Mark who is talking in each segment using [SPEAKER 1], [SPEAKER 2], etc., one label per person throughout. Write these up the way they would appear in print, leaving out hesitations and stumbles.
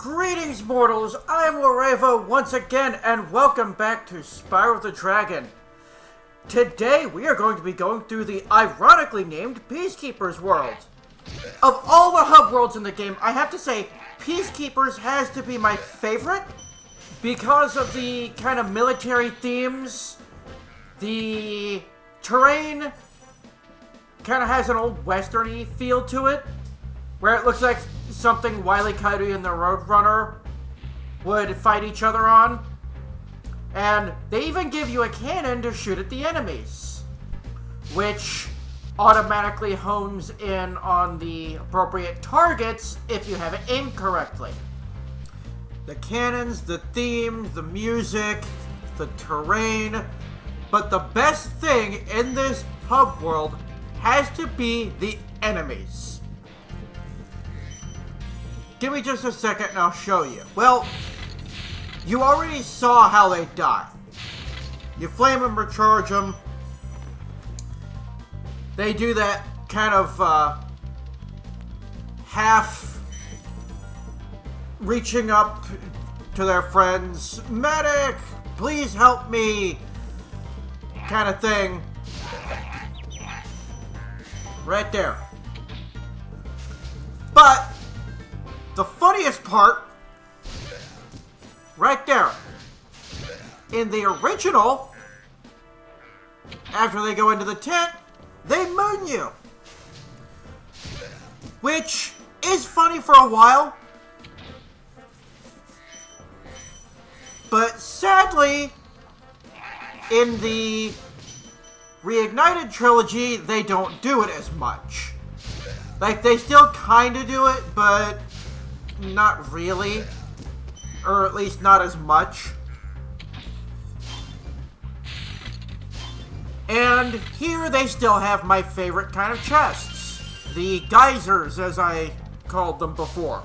[SPEAKER 1] Greetings, mortals! I'm Larevo once again, and welcome back to Spyro the Dragon. Today, we are going to be going through the ironically named Peacekeepers world. Of all the hub worlds in the game, I have to say, Peacekeepers has to be my favorite because of the kind of military themes. The terrain kind of has an old western-y feel to it, where it looks like something Wile E. Coyote and the Roadrunner would fight each other on. And they even give you a cannon to shoot at the enemies, which automatically hones in on the appropriate targets if you have it aimed correctly. The cannons, the themes, the music, the terrain, but the best thing in this hub world has to be the enemies. Give me just a second and I'll show you. Well, you already saw how they die. You flame them or charge them. They do that kind of half reaching up to their friends, medic, please help me, kind of thing. Right there. But the funniest part, right there, in the original, after they go into the tent, they moon you. Which is funny for a while, but sadly, in the Reignited trilogy, they don't do it as much. Like, they still kind of do it, but not really, or at least not as much. And here they still have my favorite kind of chests, the geysers, as I called them before.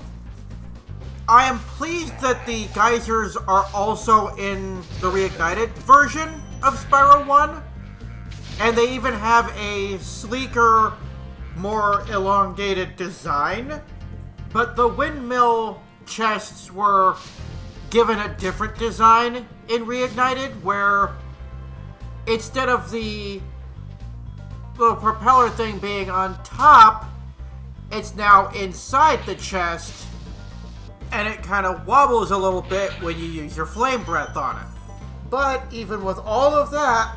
[SPEAKER 1] I am pleased that the geysers are also in the Reignited version of Spyro 1, and they even have a sleeker, more elongated design. But the windmill chests were given a different design in Reignited, where instead of the little propeller thing being on top, it's now inside the chest, and it kind of wobbles a little bit when you use your flame breath on it. But even with all of that,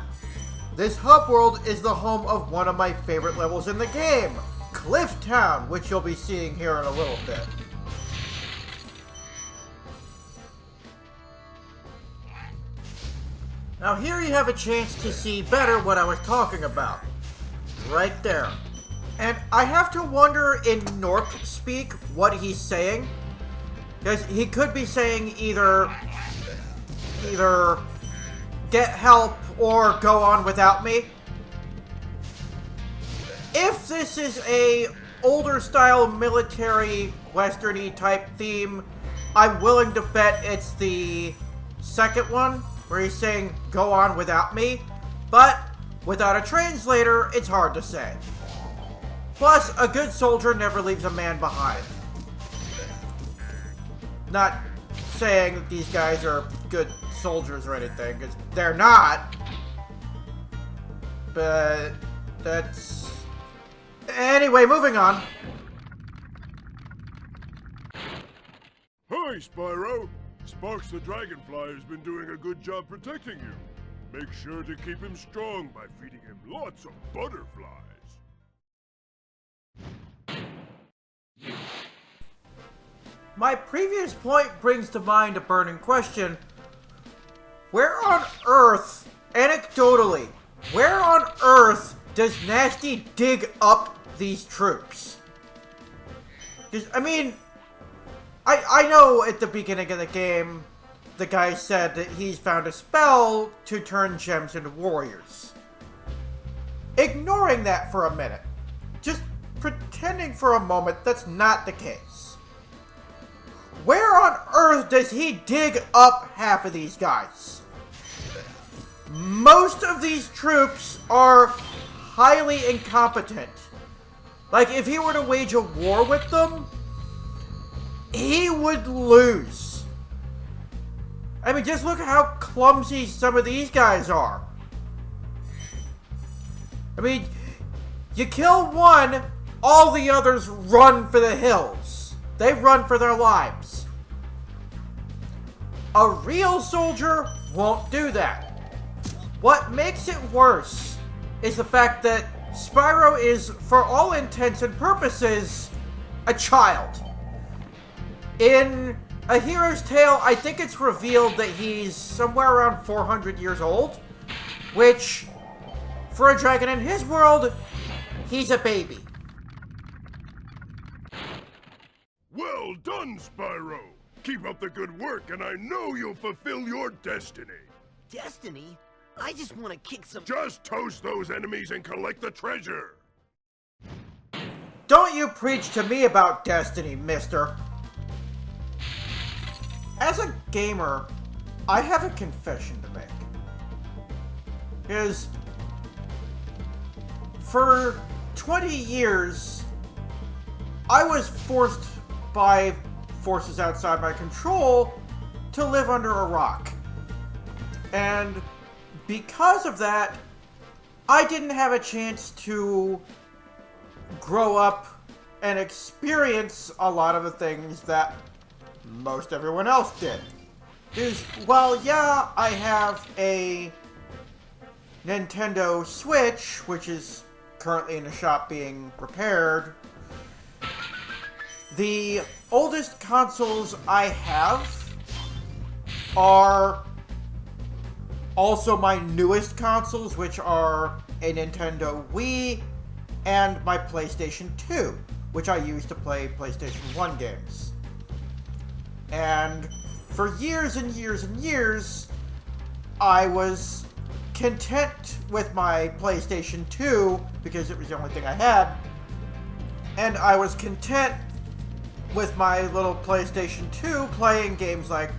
[SPEAKER 1] this hub world is the home of one of my favorite levels in the game, Cliff Town, which you'll be seeing here in a little bit. Now here you have a chance to see better what I was talking about. Right there. And I have to wonder in Nork speak what he's saying. Because he could be saying either get help or go on without me. If this is a older style military western-y type theme, I'm willing to bet it's the second one, where he's saying go on without me, but without a translator, it's hard to say. Plus, a good soldier never leaves a man behind. Not saying that these guys are good soldiers or anything, because they're not. But that's... Anyway, moving on.
[SPEAKER 2] Hi, Spyro! Sparks the Dragonfly has been doing a good job protecting you. Make sure to keep him strong by feeding him lots of butterflies.
[SPEAKER 1] My previous point brings to mind a burning question. Where on Earth, anecdotally, where on Earth does Nasty dig up these troops? I mean, I know at the beginning of the game, the guy said that he's found a spell to turn gems into warriors. Ignoring that for a minute, just pretending for a moment that's not the case. Where on Earth does he dig up half of these guys? Most of these troops are highly incompetent. Like, if he were to wage a war with them, he would lose. I mean, just look at how clumsy some of these guys are. I mean, you kill one, all the others run for the hills. They run for their lives. A real soldier won't do that. What makes it worse is the fact that Spyro is, for all intents and purposes, a child. In A Hero's Tale, I think it's revealed that he's somewhere around 400 years old, which, for a dragon in his world, he's a baby.
[SPEAKER 2] Well done, Spyro! Keep up the good work, and I know you'll fulfill your destiny.
[SPEAKER 3] Destiny? I just want to kick some...
[SPEAKER 2] Just toast those enemies and collect the treasure!
[SPEAKER 1] Don't you preach to me about destiny, mister. As a gamer, I have a confession to make. Because for 20 years, I was forced by forces outside my control to live under a rock. And because of that, I didn't have a chance to grow up and experience a lot of the things that most everyone else did. Because, while yeah, I have a Nintendo Switch, which is currently in the shop being repaired, the oldest consoles I have are also my newest consoles, which are a Nintendo Wii and my PlayStation 2, which I use to play PlayStation 1 games. And for years and years and years, I was content with my PlayStation 2 because it was the only thing I had. And I was content with my little PlayStation 2 playing games like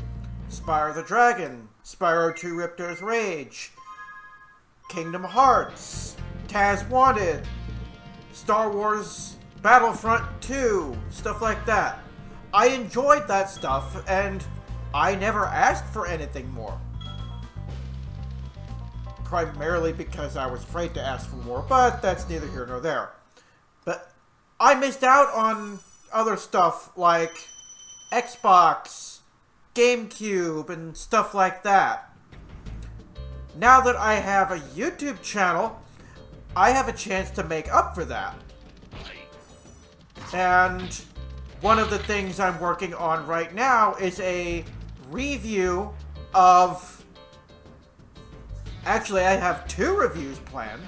[SPEAKER 1] Spyro the Dragon, Spyro 2 Ripto's Rage, Kingdom Hearts, Taz Wanted, Star Wars Battlefront 2, stuff like that. I enjoyed that stuff, and I never asked for anything more. Primarily because I was afraid to ask for more, but that's neither here nor there. But I missed out on other stuff like Xbox, GameCube, and stuff like that. Now that I have a YouTube channel, I have a chance to make up for that. And one of the things I'm working on right now is a review of... Actually, I have 2 reviews planned,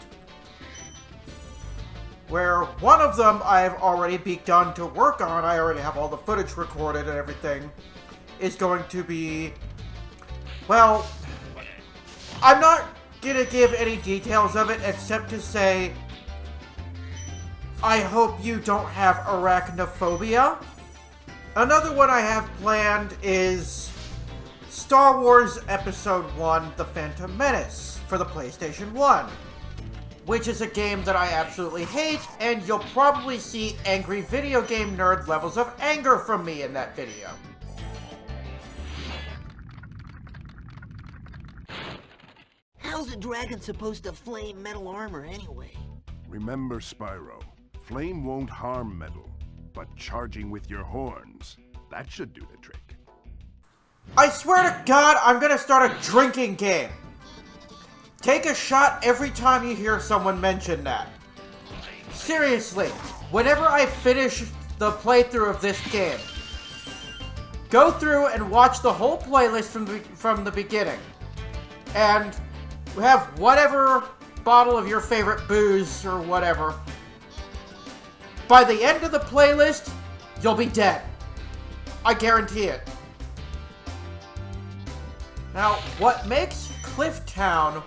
[SPEAKER 1] where one of them I've already begun to work on. I already have all the footage recorded and everything. Is going to be... Well, I'm not going to give any details of it except to say I hope you don't have arachnophobia. Another one I have planned is Star Wars Episode 1, The Phantom Menace, for the PlayStation 1. Which is a game that I absolutely hate, and you'll probably see angry video game nerd levels of anger from me in that video.
[SPEAKER 3] How's a dragon supposed to flame metal armor anyway?
[SPEAKER 2] Remember, Spyro, flame won't harm metal, but charging with your horns, that should do the trick.
[SPEAKER 1] I swear to God, I'm gonna start a drinking game. Take a shot every time you hear someone mention that. Seriously, whenever I finish the playthrough of this game, go through and watch the whole playlist from the beginning. And have whatever bottle of your favorite booze or whatever. By the end of the playlist, you'll be dead. I guarantee it. Now, what makes Cliff Town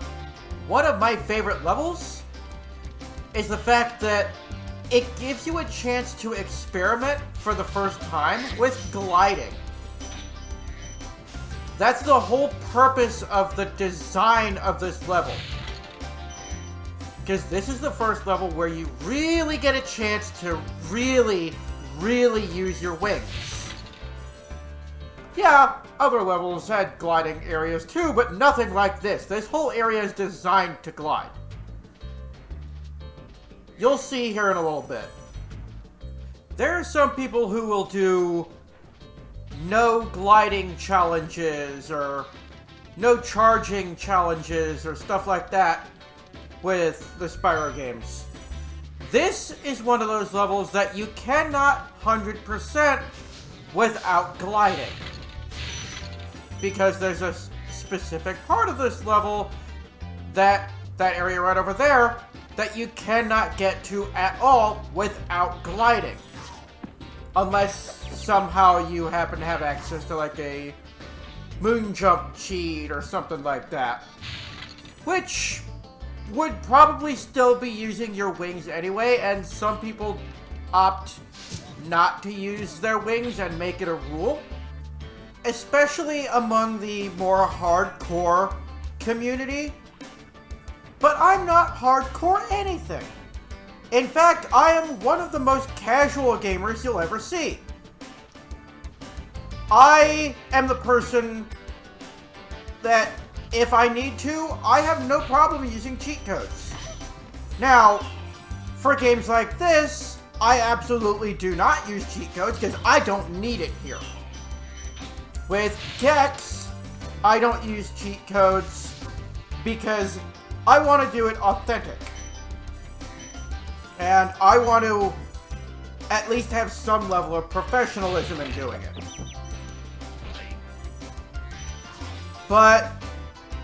[SPEAKER 1] one of my favorite levels is the fact that it gives you a chance to experiment for the first time with gliding. That's the whole purpose of the design of this level. Because this is the first level where you really get a chance to really use your wings. Yeah, other levels had gliding areas too, but nothing like this. This whole area is designed to glide. You'll see here in a little bit. There are some people who will do no gliding challenges or no charging challenges or stuff like that with the Spyro games. This is one of those levels that you cannot 100% without gliding. Because there's a specific part of this level, that area right over there, that you cannot get to at all without gliding. Unless somehow you happen to have access to like a moon jump cheat or something like that. Which would probably still be using your wings anyway, and some people opt not to use their wings and make it a rule. Especially among the more hardcore community. But I'm not hardcore anything. In fact, I am one of the most casual gamers you'll ever see. I am the person that, if I need to, I have no problem using cheat codes. Now, for games like this, I absolutely do not use cheat codes because I don't need it here. With Gex, I don't use cheat codes because I want to do it authentic. And I want to at least have some level of professionalism in doing it. But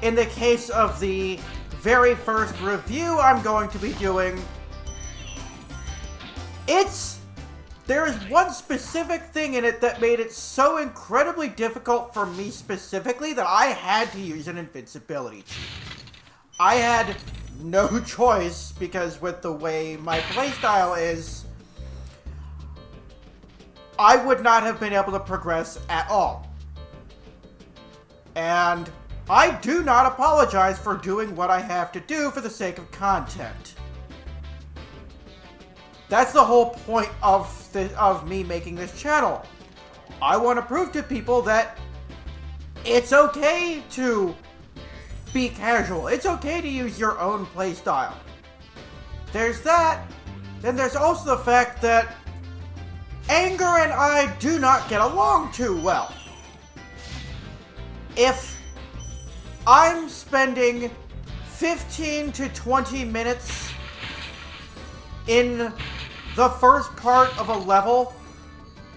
[SPEAKER 1] in the case of the very first review I'm going to be doing, there is one specific thing in it that made it so incredibly difficult for me specifically that I had to use an invincibility cheat. I had no choice because with the way my playstyle is, I would not have been able to progress at all. And I do not apologize for doing what I have to do for the sake of content. That's the whole point of me making this channel. I want to prove to people that it's okay to be casual. It's okay to use your own playstyle. There's that. Then there's also the fact that Anger and I do not get along too well. If I'm spending 15 to 20 minutes in the first part of a level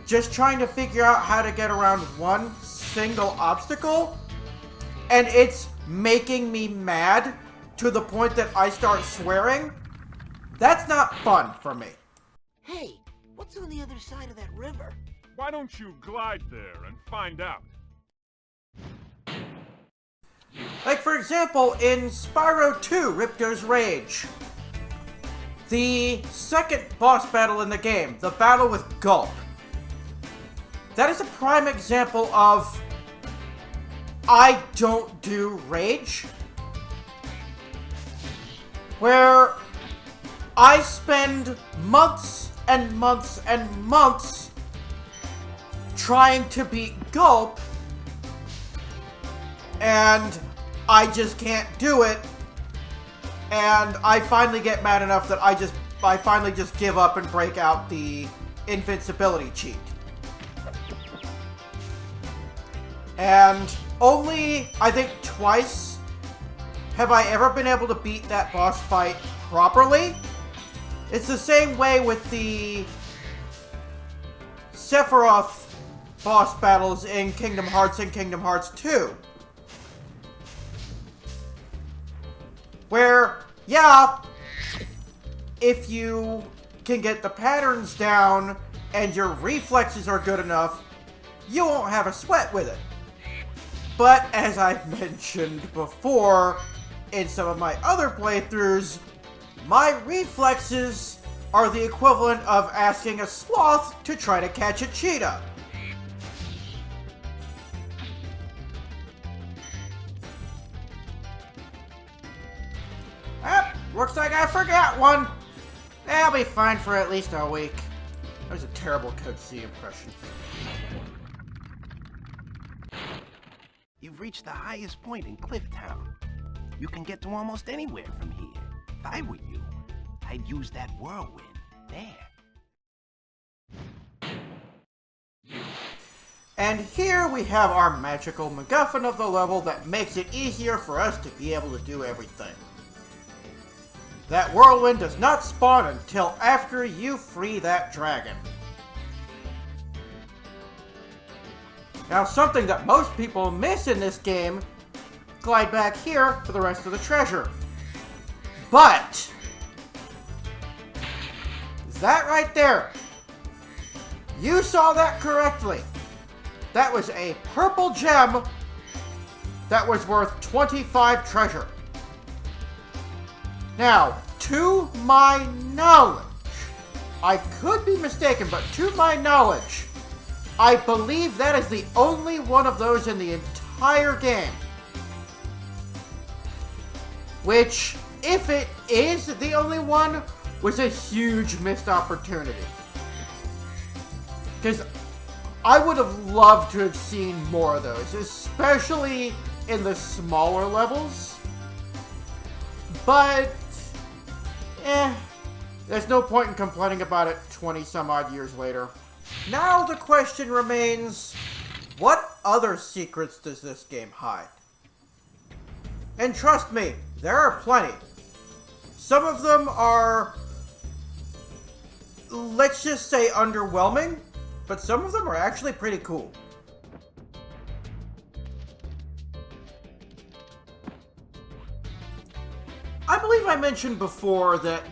[SPEAKER 1] just trying to figure out how to get around one single obstacle, and it's making me mad to the point that I start swearing, that's not fun for me.
[SPEAKER 3] Hey, what's on the other side of that river?
[SPEAKER 2] Why don't you glide there and find out?
[SPEAKER 1] Like, for example, in Spyro 2, Ripto's Rage, the second boss battle in the game, the battle with Gulp, that is a prime example of I don't do Rage, where I spend months and months and months trying to beat Gulp, and I just can't do it, and I finally get mad enough that I finally just give up and break out the invincibility cheat. And only, I think, twice have I ever been able to beat that boss fight properly. It's the same way with the Sephiroth boss battles in Kingdom Hearts and Kingdom Hearts 2. Where, yeah, if you can get the patterns down and your reflexes are good enough, you won't have a sweat with it. But as I mentioned before, in some of my other playthroughs, my reflexes are the equivalent of asking a sloth to try to catch a cheetah. Looks like I forgot one. I'll be fine for at least a week. That was a terrible Code C impression.
[SPEAKER 4] You've reached the highest point in Clifftown. You can get to almost anywhere from here. If I were you, I'd use that whirlwind there.
[SPEAKER 1] And here we have our magical MacGuffin of the level that makes it easier for us to be able to do everything. That whirlwind does not spawn until after you free that dragon. Now, something that most people miss in this game, glide back here for the rest of the treasure. But that right there, you saw that correctly. That was a purple gem that was worth 25 treasure. Now, to my knowledge, I could be mistaken, but to my knowledge, I believe that is the only one of those in the entire game. Which, if it is the only one, was a huge missed opportunity. Because I would have loved to have seen more of those, especially in the smaller levels. But, there's no point in complaining about it 20 some odd years later. Now the question remains, what other secrets does this game hide? And trust me, there are plenty. Some of them are, let's just say, underwhelming, but some of them are actually pretty cool. I believe I mentioned before that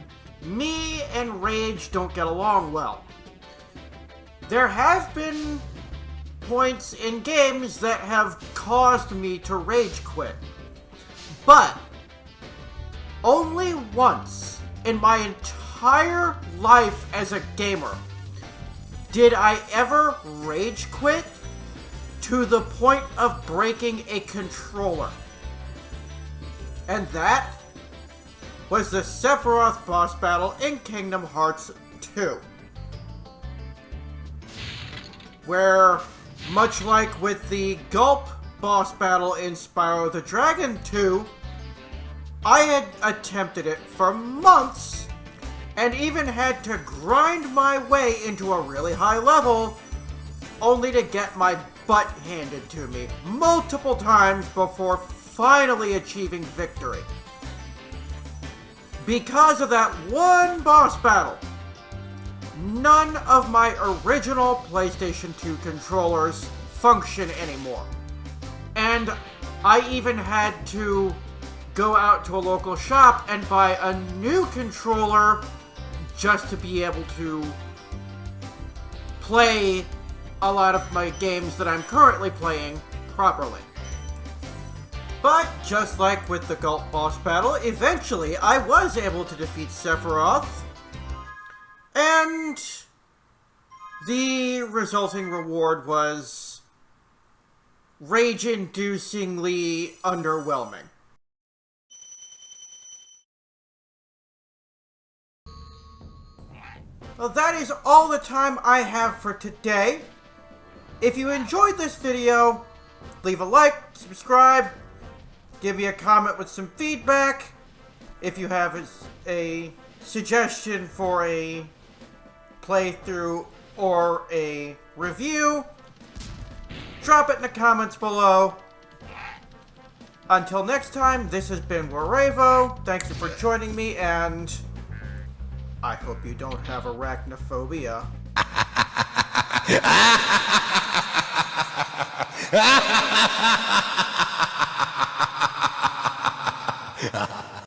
[SPEAKER 1] me and Rage don't get along well. There have been points in games that have caused me to rage quit. But only once in my entire life as a gamer did I ever rage quit to the point of breaking a controller. And that was the Sephiroth boss battle in Kingdom Hearts 2. Where, much like with the Gulp boss battle in Spyro the Dragon 2, I had attempted it for months, and even had to grind my way into a really high level, only to get my butt handed to me multiple times before finally achieving victory. Because of that one boss battle, none of my original PlayStation 2 controllers function anymore. And I even had to go out to a local shop and buy a new controller just to be able to play a lot of my games that I'm currently playing properly. But just like with the Gulp boss battle, eventually I was able to defeat Sephiroth, and the resulting reward was rage-inducingly underwhelming. Well, that is all the time I have for today. If you enjoyed this video, leave a like, subscribe, give me a comment with some feedback. If you have a suggestion for a playthrough or a review, drop it in the comments below. Until next time, this has been Warevo. Thanks for joining me, and I hope you don't have arachnophobia.